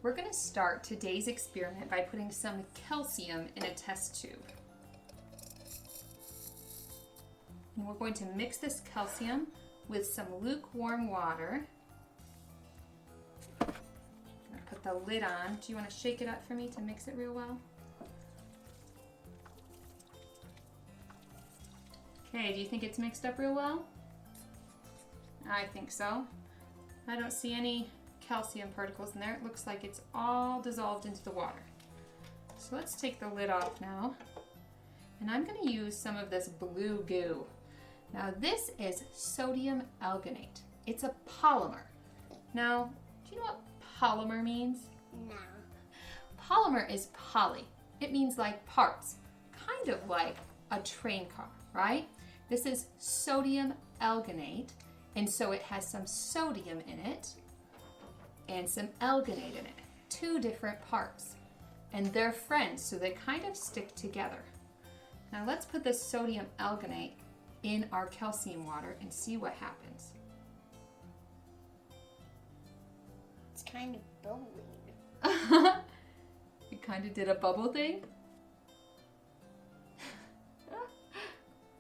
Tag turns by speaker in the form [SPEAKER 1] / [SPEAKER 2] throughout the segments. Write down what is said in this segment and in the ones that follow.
[SPEAKER 1] we're going to start today's experiment by putting some calcium in a test tube. And we're going to mix this calcium with some lukewarm water. I'm going to put the lid on. Do you want to shake it up for me to mix it real well? Okay, do you think it's mixed up real well? I think so. I don't see any calcium particles in there. It looks like it's all dissolved into the water. So let's take the lid off now. And I'm going to use some of this blue goo. Now this is sodium alginate. It's a polymer. Now, do you know what polymer means?
[SPEAKER 2] No.
[SPEAKER 1] Polymer is poly. It means like parts, kind of like a train car, right? This is sodium alginate, and so it has some sodium in it and some alginate in it, two different parts. And they're friends, so they kind of stick together. Now let's put this sodium alginate in our calcium water and see what happens.
[SPEAKER 2] It's kind of bubbling.
[SPEAKER 1] It kind of did a bubble thing.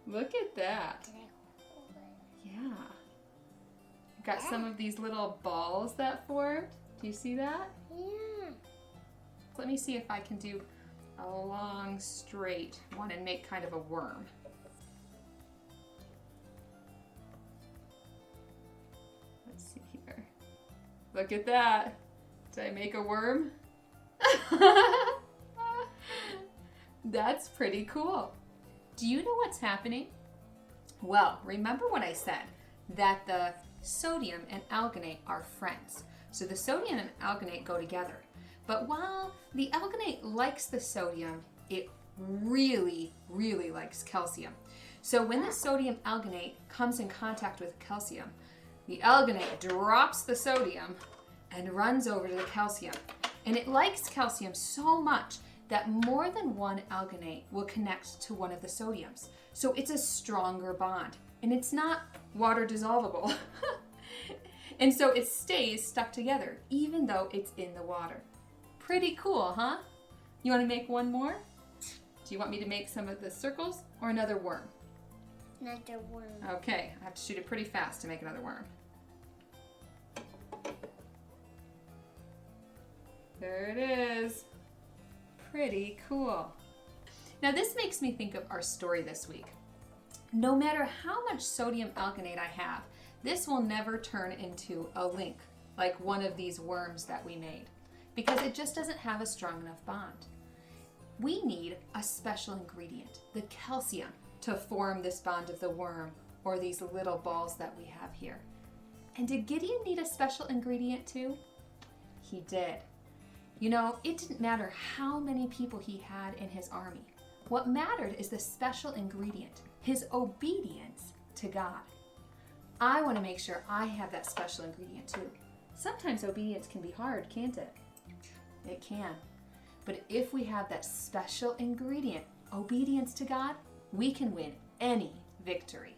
[SPEAKER 1] Look at that. Yeah. Got some of these little balls that formed. Do you see that?
[SPEAKER 2] Yeah.
[SPEAKER 1] Let me see if I can do a long, straight one and make kind of a worm. Let's see here. Look at that. Did I make a worm? That's pretty cool. Do you know what's happening? Well, remember what I said, that the sodium and alginate are friends. So the sodium and alginate go together. But while the alginate likes the sodium, it really, really likes calcium. So when the sodium alginate comes in contact with calcium, the alginate drops the sodium and runs over to the calcium. And it likes calcium so much that more than one alginate will connect to one of the sodiums. So it's a stronger bond, and it's not water dissolvable. And so it stays stuck together, even though it's in the water. Pretty cool, huh? You want to make one more? Do you want me to make some of the circles or another worm?
[SPEAKER 2] Another worm.
[SPEAKER 1] Okay, I have to shoot it pretty fast to make another worm. There it is. Pretty cool. Now this makes me think of our story this week. No matter how much sodium alginate I have, this will never turn into a link like one of these worms that we made because it just doesn't have a strong enough bond. We need a special ingredient, the calcium, to form this bond of the worm or these little balls that we have here. And did Gideon need a special ingredient too? He did. You know, it didn't matter how many people he had in his army. What mattered is the special ingredient, his obedience to God. I want to make sure I have that special ingredient too. Sometimes obedience can be hard, can't it? It can. But if we have that special ingredient, obedience to God, we can win any victory.